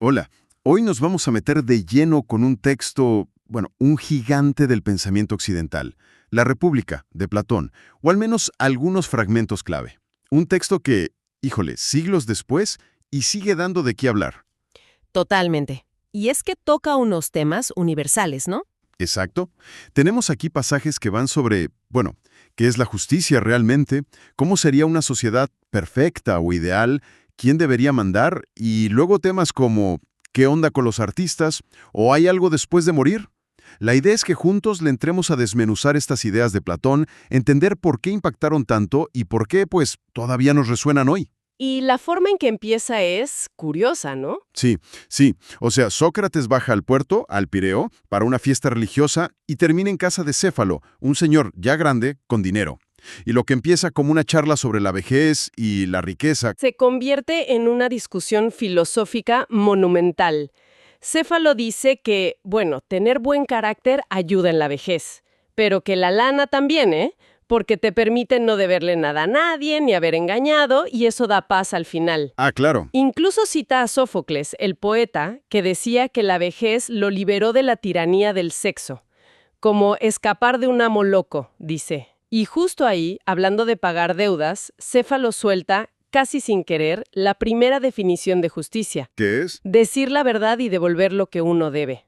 Hola, hoy nos vamos a meter de lleno con un texto, bueno, un gigante del pensamiento occidental, La República, de Platón, o al menos algunos fragmentos clave. Un texto que, híjole, siglos después, y sigue dando de qué hablar. Totalmente. Y es que toca unos temas universales, ¿no? Exacto. Tenemos aquí pasajes que van sobre, bueno, qué es la justicia realmente, cómo sería una sociedad perfecta o ideal, quién debería mandar, y luego temas como qué onda con los artistas o hay algo después de morir. La idea es que juntos le entremos a desmenuzar estas ideas de Platón, entender por qué impactaron tanto y por qué, pues, todavía nos resuenan hoy. Y la forma en que empieza es curiosa, ¿no? Sí, sí. O sea, Sócrates baja al puerto, al Pireo, para una fiesta religiosa y termina en casa de Céfalo, un señor ya grande, con dinero. Y lo que empieza como una charla sobre la vejez y la riqueza. Se convierte en una discusión filosófica monumental. Céfalo dice que, bueno, tener buen carácter ayuda en la vejez, pero que la lana también, ¿eh? Porque te permite no deberle nada a nadie, ni haber engañado, y eso da paz al final. Ah, claro. Incluso cita a Sófocles, el poeta, que decía que la vejez lo liberó de la tiranía del sexo, como escapar de un amo loco, dice. Y justo ahí, hablando de pagar deudas, Céfalo suelta, casi sin querer, la primera definición de justicia: ¿Qué es? decir la verdad y devolver lo que uno debe.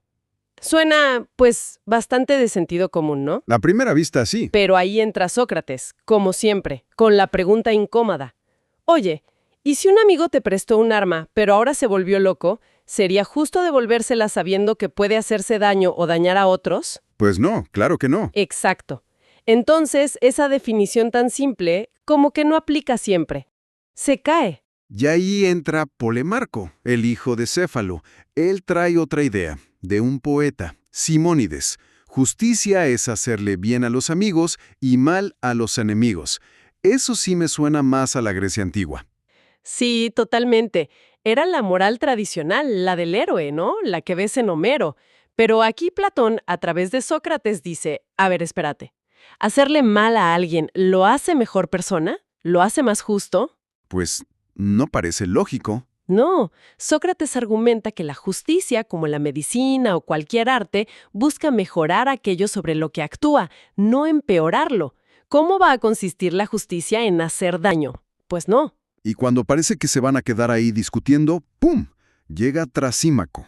Suena, pues, bastante de sentido común, ¿no? La primera vista, sí. Pero ahí entra Sócrates, como siempre, con la pregunta incómoda. Oye, ¿y si un amigo te prestó un arma, pero ahora se volvió loco, sería justo devolvérsela sabiendo que puede hacerse daño o dañar a otros? Pues no, claro que no. Exacto. Entonces, esa definición tan simple, como que no aplica siempre. Se cae. Y ahí entra Polemarco, el hijo de Céfalo. Él trae otra idea, de un poeta, Simónides. Justicia es hacerle bien a los amigos y mal a los enemigos. Eso sí me suena más a la Grecia antigua. Sí, totalmente. Era la moral tradicional, la del héroe, ¿no? La que ves en Homero. Pero aquí Platón, a través de Sócrates, dice, a ver, espérate. ¿Hacerle mal a alguien lo hace mejor persona? ¿Lo hace más justo? Pues no parece lógico. No, Sócrates argumenta que la justicia, como la medicina o cualquier arte, busca mejorar aquello sobre lo que actúa, no empeorarlo. ¿Cómo va a consistir la justicia en hacer daño? Pues no. Y cuando parece que se van a quedar ahí discutiendo, ¡pum!, llega Trasímaco.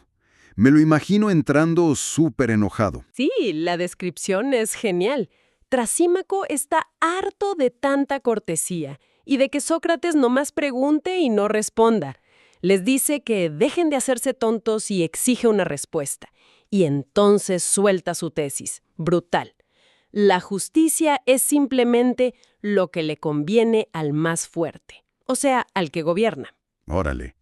Me lo imagino entrando súper enojado. Sí, la descripción es genial. Trasímaco está harto de tanta cortesía y de que Sócrates nomás pregunte y no responda. Les dice que dejen de hacerse tontos y exige una respuesta. Y entonces suelta su tesis. Brutal. La justicia es simplemente lo que le conviene al más fuerte, o sea, al que gobierna. Órale.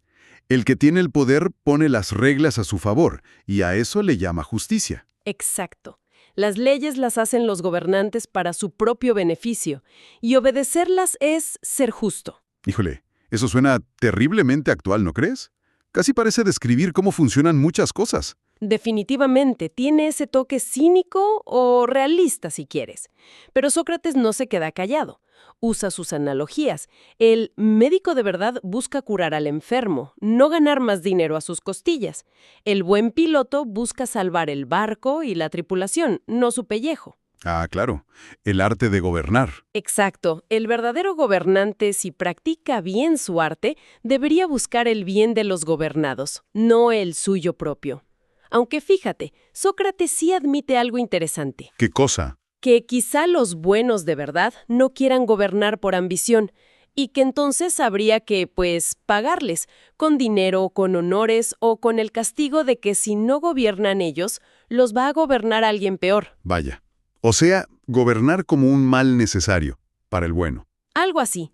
El que tiene el poder pone las reglas a su favor, y a eso le llama justicia. Exacto. Las leyes las hacen los gobernantes para su propio beneficio, y obedecerlas es ser justo. Híjole, eso suena terriblemente actual, ¿no crees? Casi parece describir cómo funcionan muchas cosas. Definitivamente, tiene ese toque cínico o realista si quieres. Pero Sócrates no se queda callado. Usa sus analogías. El médico de verdad busca curar al enfermo, no ganar más dinero a sus costillas. El buen piloto busca salvar el barco y la tripulación, no su pellejo. Ah, claro, el arte de gobernar. Exacto. El verdadero gobernante, si practica bien su arte, debería buscar el bien de los gobernados, no el suyo propio. Aunque fíjate, Sócrates sí admite algo interesante, ¿Qué cosa? que quizá los buenos de verdad no quieran gobernar por ambición, y que entonces habría que, pues, pagarles, con dinero, con honores o con el castigo de que si no gobiernan ellos, los va a gobernar alguien peor. Vaya. O sea, gobernar como un mal necesario, para el bueno. Algo así.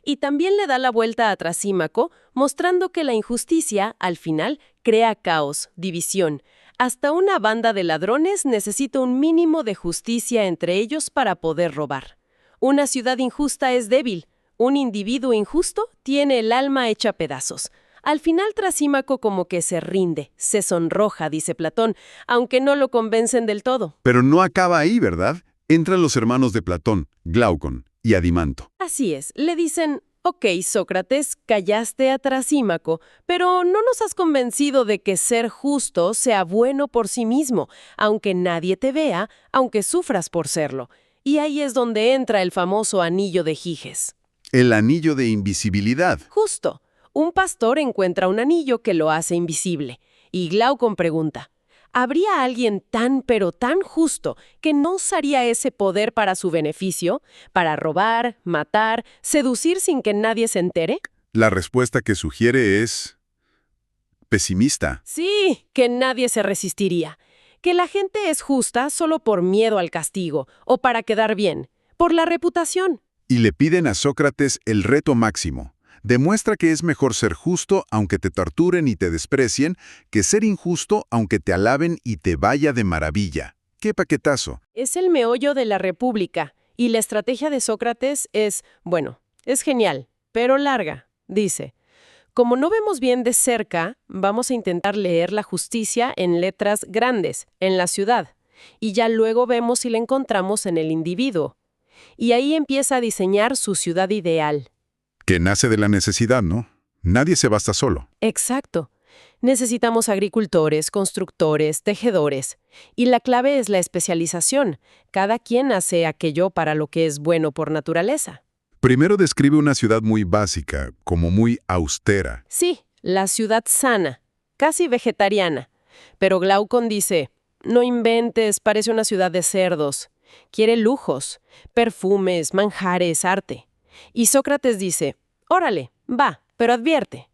Y también le da la vuelta a Trasímaco, mostrando que la injusticia, al final, crea caos, división. Hasta una banda de ladrones necesita un mínimo de justicia entre ellos para poder robar. Una ciudad injusta es débil. Un individuo injusto tiene el alma hecha pedazos. Al final Trasímaco como que se rinde, se sonroja, dice Platón, aunque no lo convencen del todo. Pero no acaba ahí, ¿verdad? Entran los hermanos de Platón, Glaucon y Adimanto. Así es, le dicen, Ok, Sócrates, callaste a Trasímaco, pero no nos has convencido de que ser justo sea bueno por sí mismo, aunque nadie te vea, aunque sufras por serlo. Y ahí es donde entra el famoso anillo de Giges. El anillo de invisibilidad. Justo, un pastor encuentra un anillo que lo hace invisible, y Glaucon pregunta, ¿habría alguien tan pero tan justo que no usaría ese poder para su beneficio, para robar, matar, seducir sin que nadie se entere? La respuesta que sugiere es pesimista. Sí, que nadie se resistiría. Que la gente es justa solo por miedo al castigo, o para quedar bien, por la reputación. Y le piden a Sócrates el reto máximo. Demuestra que es mejor ser justo aunque te torturen y te desprecien, que ser injusto aunque te alaben y te vaya de maravilla. ¡Qué paquetazo! Es el meollo de la República, y la estrategia de Sócrates es, bueno, es genial, pero larga. Dice, como no vemos bien de cerca, vamos a intentar leer la justicia en letras grandes, en la ciudad, y ya luego vemos si la encontramos en el individuo. Y ahí empieza a diseñar su ciudad ideal. Que nace de la necesidad, ¿no? Nadie se basta solo. Exacto. Necesitamos agricultores, constructores, tejedores. Y la clave es la especialización. Cada quien hace aquello para lo que es bueno por naturaleza. Primero describe una ciudad muy básica, como muy austera. Sí, la ciudad sana, casi vegetariana. Pero Glaucon dice, no inventes, parece una ciudad de cerdos. Quiere lujos, perfumes, manjares, arte. Y Sócrates dice, órale, va, pero advierte.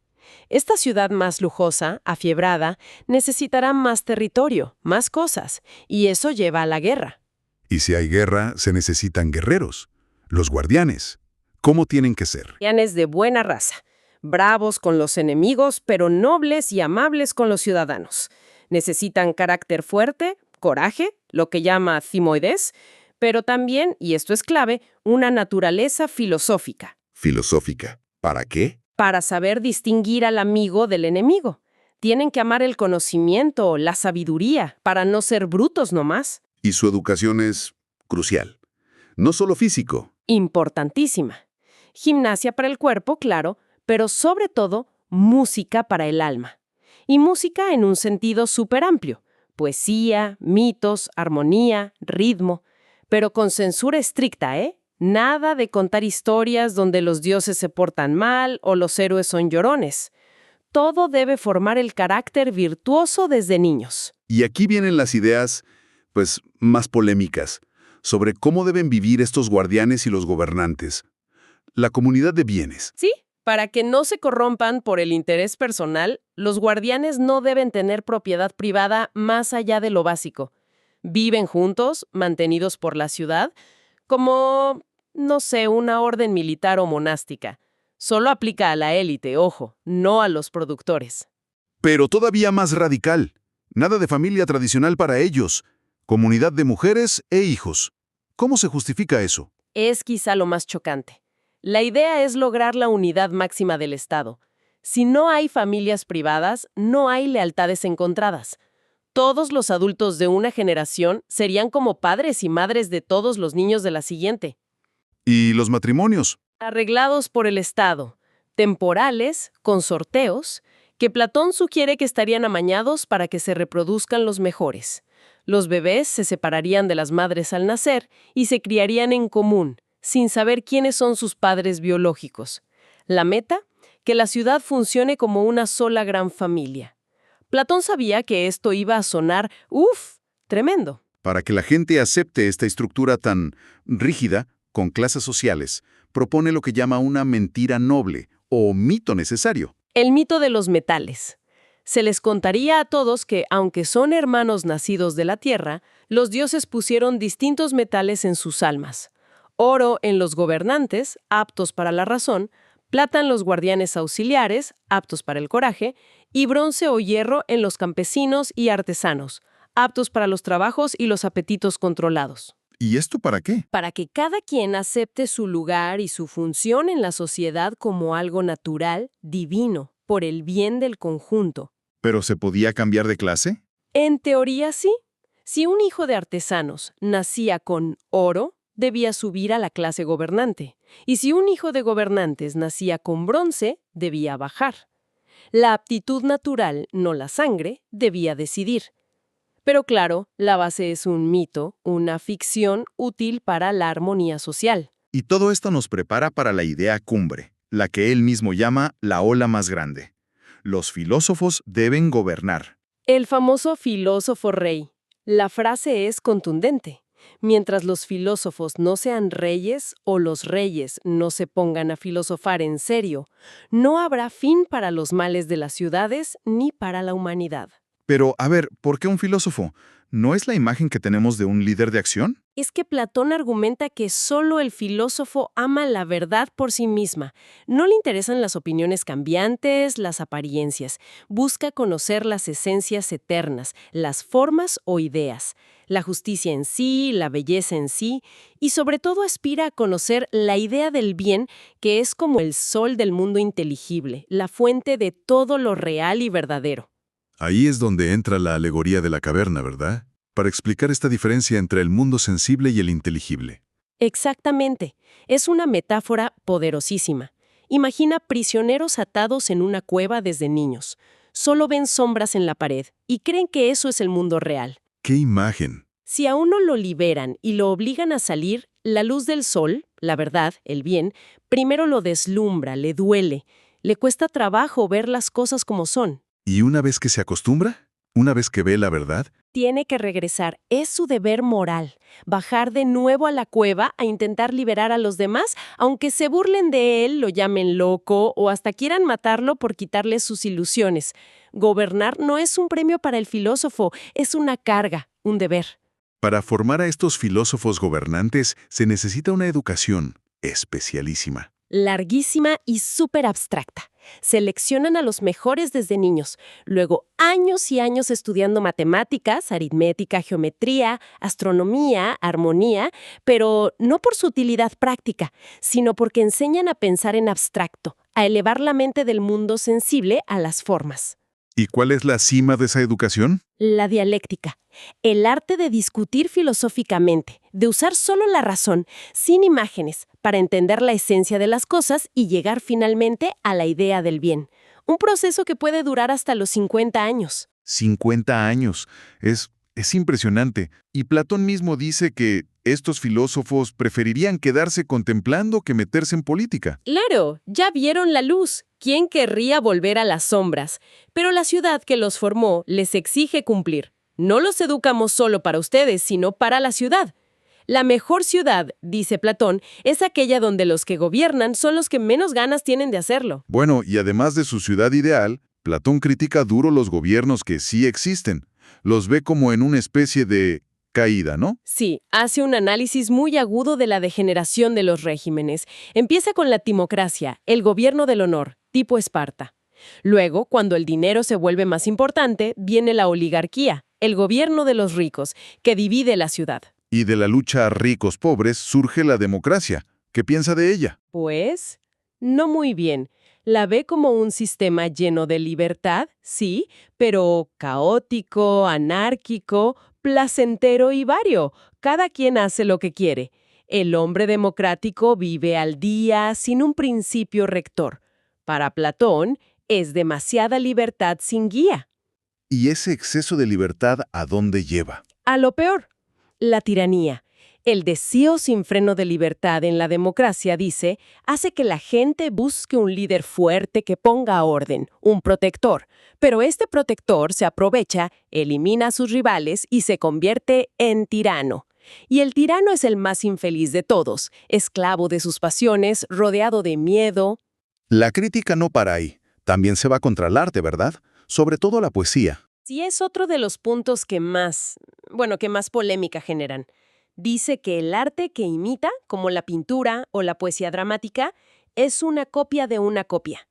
Esta ciudad más lujosa, afiebrada, necesitará más territorio, más cosas, y eso lleva a la guerra. Y si hay guerra, se necesitan guerreros. Los guardianes. ¿Cómo tienen que ser? Guardianes de buena raza, bravos con los enemigos, pero nobles y amables con los ciudadanos. Necesitan carácter fuerte, coraje, lo que llama timoides, pero también, y esto es clave, una naturaleza filosófica. Filosófica. ¿Para qué? Para saber distinguir al amigo del enemigo. Tienen que amar el conocimiento, la sabiduría, para no ser brutos nomás. Y su educación es crucial. No solo físico. Importantísima. Gimnasia para el cuerpo, claro, pero sobre todo, música para el alma. Y música en un sentido súper amplio. Poesía, mitos, armonía, ritmo. Pero con censura estricta, ¿eh? Nada de contar historias donde los dioses se portan mal o los héroes son llorones. Todo debe formar el carácter virtuoso desde niños. Y aquí vienen las ideas, más polémicas, sobre cómo deben vivir estos guardianes y los gobernantes. La comunidad de bienes. ¿Sí? Para que no se corrompan por el interés personal, los guardianes no deben tener propiedad privada más allá de lo básico. Viven juntos, mantenidos por la ciudad, como, no sé, una orden militar o monástica. Solo aplica a la élite, ojo, no a los productores. Pero todavía más radical. Nada de familia tradicional para ellos. Comunidad de mujeres e hijos. ¿Cómo se justifica eso? Es quizá lo más chocante. La idea es lograr la unidad máxima del Estado. Si no hay familias privadas, no hay lealtades encontradas. Todos los adultos de una generación serían como padres y madres de todos los niños de la siguiente. ¿Y los matrimonios? Arreglados por el Estado, temporales, con sorteos, que Platón sugiere que estarían amañados para que se reproduzcan los mejores. Los bebés se separarían de las madres al nacer y se criarían en común, sin saber quiénes son sus padres biológicos. La meta, que la ciudad funcione como una sola gran familia. Platón sabía que esto iba a sonar, tremendo. Para que la gente acepte esta estructura tan rígida, con clases sociales, propone lo que llama una mentira noble o mito necesario. El mito de los metales. Se les contaría a todos que, aunque son hermanos nacidos de la tierra, los dioses pusieron distintos metales en sus almas. Oro en los gobernantes, aptos para la razón, plata en los guardianes auxiliares, aptos para el coraje, y bronce o hierro en los campesinos y artesanos, aptos para los trabajos y los apetitos controlados. ¿Y esto para qué? Para que cada quien acepte su lugar y su función en la sociedad como algo natural, divino, por el bien del conjunto. ¿Pero se podía cambiar de clase? En teoría sí. Si un hijo de artesanos nacía con oro, debía subir a la clase gobernante. Y si un hijo de gobernantes nacía con bronce, debía bajar. La aptitud natural, no la sangre, debía decidir. Pero claro, la base es un mito, una ficción útil para la armonía social. Y todo esto nos prepara para la idea cumbre, la que él mismo llama la ola más grande. Los filósofos deben gobernar. El famoso filósofo rey. La frase es contundente. Mientras los filósofos no sean reyes o los reyes no se pongan a filosofar en serio, no habrá fin para los males de las ciudades ni para la humanidad. Pero, a ver, ¿por qué un filósofo? ¿No es la imagen que tenemos de un líder de acción? Es que Platón argumenta que solo el filósofo ama la verdad por sí misma. No le interesan las opiniones cambiantes, las apariencias. Busca conocer las esencias eternas, las formas o ideas, la justicia en sí, la belleza en sí, y sobre todo aspira a conocer la idea del bien, que es como el sol del mundo inteligible, la fuente de todo lo real y verdadero. Ahí es donde entra la alegoría de la caverna, ¿verdad? Para explicar esta diferencia entre el mundo sensible y el inteligible. Exactamente. Es una metáfora poderosísima. Imagina prisioneros atados en una cueva desde niños. Solo ven sombras en la pared y creen que eso es el mundo real. ¡Qué imagen! Si a uno lo liberan y lo obligan a salir, la luz del sol, la verdad, el bien, primero lo deslumbra, le duele. Le cuesta trabajo ver las cosas como son. ¿Y una vez que se acostumbra? ¿Una vez que ve la verdad? Tiene que regresar. Es su deber moral. Bajar de nuevo a la cueva a intentar liberar a los demás, aunque se burlen de él, lo llamen loco o hasta quieran matarlo por quitarle sus ilusiones. Gobernar no es un premio para el filósofo, es una carga, un deber. Para formar a estos filósofos gobernantes se necesita una educación especialísima. Larguísima y súper abstracta. Seleccionan a los mejores desde niños, luego años y años estudiando matemáticas, aritmética, geometría, astronomía, armonía, pero no por su utilidad práctica, sino porque enseñan a pensar en abstracto, a elevar la mente del mundo sensible a las formas. ¿Y cuál es la cima de esa educación? La dialéctica, el arte de discutir filosóficamente, de usar solo la razón, sin imágenes, para entender la esencia de las cosas y llegar finalmente a la idea del bien. Un proceso que puede durar hasta los 50 años. 50 años. Es impresionante. Y Platón mismo dice que estos filósofos preferirían quedarse contemplando que meterse en política. Claro, ya vieron la luz. ¿Quién querría volver a las sombras? Pero la ciudad que los formó les exige cumplir. No los educamos solo para ustedes, sino para la ciudad. La mejor ciudad, dice Platón, es aquella donde los que gobiernan son los que menos ganas tienen de hacerlo. Bueno, y además de su ciudad ideal, Platón critica duro los gobiernos que sí existen. Los ve como en una especie de caída, ¿no? Sí, hace un análisis muy agudo de la degeneración de los regímenes. Empieza con la timocracia, el gobierno del honor, tipo Esparta. Luego, cuando el dinero se vuelve más importante, viene la oligarquía, el gobierno de los ricos, que divide la ciudad. Y de la lucha ricos-pobres surge la democracia. ¿Qué piensa de ella? Pues, no muy bien. La ve como un sistema lleno de libertad, sí, pero caótico, anárquico, placentero y vario. Cada quien hace lo que quiere. El hombre democrático vive al día sin un principio rector. Para Platón, es demasiada libertad sin guía. ¿Y ese exceso de libertad a dónde lleva? A lo peor, la tiranía. El deseo sin freno de libertad en la democracia, dice, hace que la gente busque un líder fuerte que ponga orden, un protector. Pero este protector se aprovecha, elimina a sus rivales y se convierte en tirano. Y el tirano es el más infeliz de todos, esclavo de sus pasiones, rodeado de miedo. La crítica no para ahí. También se va contra el arte, ¿verdad? Sobre todo la poesía. Sí, es otro de los puntos que más polémica generan. Dice que el arte que imita, como la pintura o la poesía dramática, es una copia de una copia.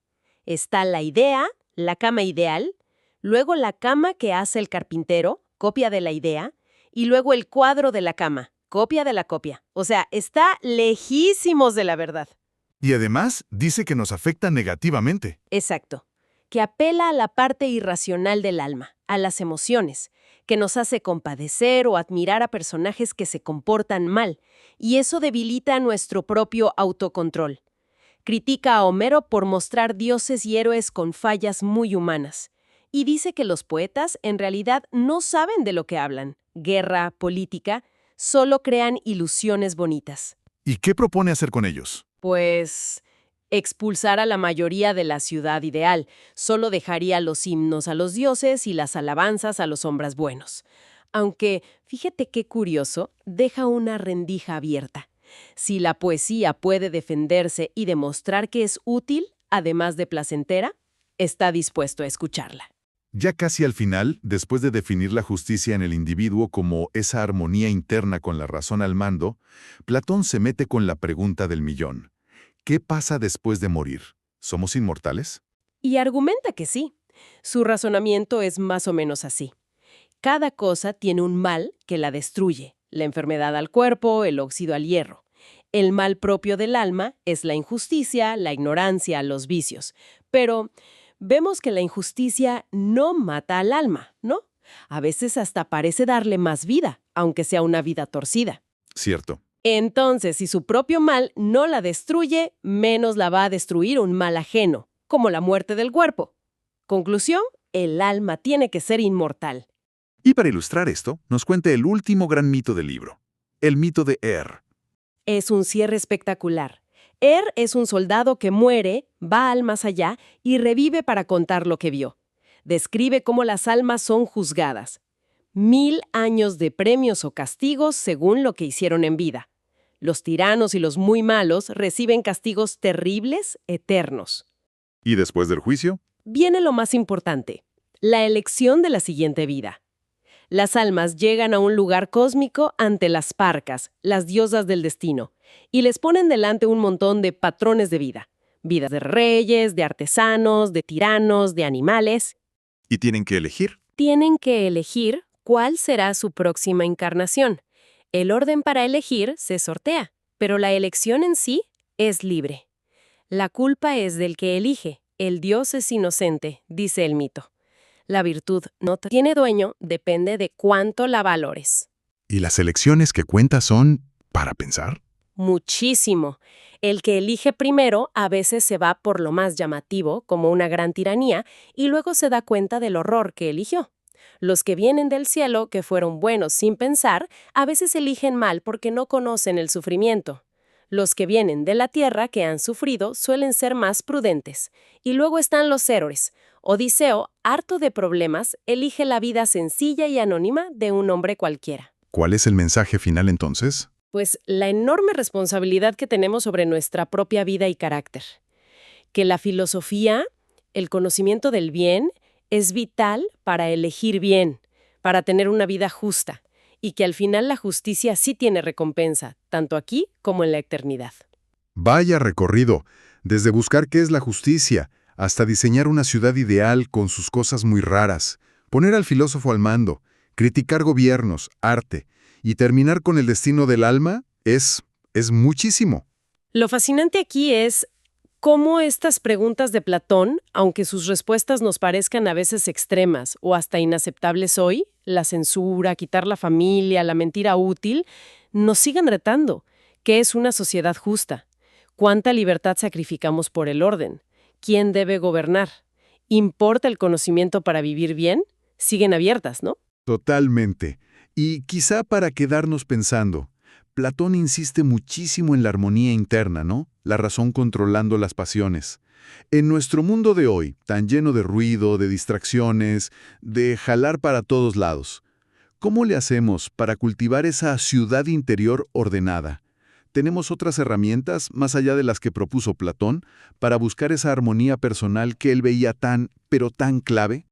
Está la idea, la cama ideal, luego la cama que hace el carpintero, copia de la idea, y luego el cuadro de la cama, copia de la copia. O sea, está lejísimos de la verdad. Y además dice que nos afecta negativamente. Exacto. que apela a la parte irracional del alma, a las emociones, que nos hace compadecer o admirar a personajes que se comportan mal, y eso debilita nuestro propio autocontrol. Critica a Homero por mostrar dioses y héroes con fallas muy humanas, y dice que los poetas en realidad no saben de lo que hablan. Guerra, política, solo crean ilusiones bonitas. ¿Y qué propone hacer con ellos? Pues expulsar a la mayoría de la ciudad ideal. Solo dejaría los himnos a los dioses y las alabanzas a los hombres buenos. Aunque, fíjate qué curioso, deja una rendija abierta. Si la poesía puede defenderse y demostrar que es útil, además de placentera, está dispuesto a escucharla. Ya casi al final, después de definir la justicia en el individuo como esa armonía interna con la razón al mando, Platón se mete con la pregunta del millón. ¿Qué pasa después de morir? ¿Somos inmortales? Y argumenta que sí. Su razonamiento es más o menos así. Cada cosa tiene un mal que la destruye. La enfermedad al cuerpo, el óxido al hierro. El mal propio del alma es la injusticia, la ignorancia, los vicios. Pero vemos que la injusticia no mata al alma, ¿no? A veces hasta parece darle más vida, aunque sea una vida torcida. Cierto. Entonces, si su propio mal no la destruye, menos la va a destruir un mal ajeno, como la muerte del cuerpo. Conclusión, el alma tiene que ser inmortal. Y para ilustrar esto, nos cuenta el último gran mito del libro, el mito de Es un cierre espectacular. Es un soldado que muere, va al más allá y revive para contar lo que vio. Describe cómo las almas son juzgadas. 1000 años de premios o castigos según lo que hicieron en vida. Los tiranos y los muy malos reciben castigos terribles, eternos. ¿Y después del juicio? Viene lo más importante, la elección de la siguiente vida. Las almas llegan a un lugar cósmico ante las parcas, las diosas del destino, y les ponen delante un montón de patrones de vida. Vidas de reyes, de artesanos, de tiranos, de animales. ¿Y tienen que elegir? Tienen que elegir cuál será su próxima encarnación. El orden para elegir se sortea, pero la elección en sí es libre. La culpa es del que elige. El dios es inocente, dice el mito. La virtud no tiene dueño, depende de cuánto la valores. ¿Y las elecciones que cuenta son para pensar? Muchísimo. El que elige primero a veces se va por lo más llamativo, como una gran tiranía, y luego se da cuenta del horror que eligió. Los que vienen del cielo, que fueron buenos sin pensar, a veces eligen mal porque no conocen el sufrimiento. Los que vienen de la tierra, que han sufrido, suelen ser más prudentes. Y luego están los héroes. Odiseo, harto de problemas, elige la vida sencilla y anónima de un hombre cualquiera. ¿Cuál es el mensaje final entonces? Pues la enorme responsabilidad que tenemos sobre nuestra propia vida y carácter. Que la filosofía, el conocimiento del bien, es vital para elegir bien, para tener una vida justa, y que al final la justicia sí tiene recompensa, tanto aquí como en la eternidad. Vaya recorrido, desde buscar qué es la justicia, hasta diseñar una ciudad ideal con sus cosas muy raras, poner al filósofo al mando, criticar gobiernos, arte, y terminar con el destino del alma es muchísimo. Lo fascinante aquí es cómo estas preguntas de Platón, aunque sus respuestas nos parezcan a veces extremas o hasta inaceptables hoy, la censura, quitar la familia, la mentira útil, nos siguen retando. ¿Qué es una sociedad justa? ¿Cuánta libertad sacrificamos por el orden? ¿Quién debe gobernar? ¿Importa el conocimiento para vivir bien? Siguen abiertas, ¿no? Totalmente. Y quizá para quedarnos pensando, Platón insiste muchísimo en la armonía interna, ¿no? La razón controlando las pasiones. En nuestro mundo de hoy, tan lleno de ruido, de distracciones, de jalar para todos lados, ¿cómo le hacemos para cultivar esa ciudad interior ordenada? ¿Tenemos otras herramientas, más allá de las que propuso Platón, para buscar esa armonía personal que él veía tan, pero tan clave?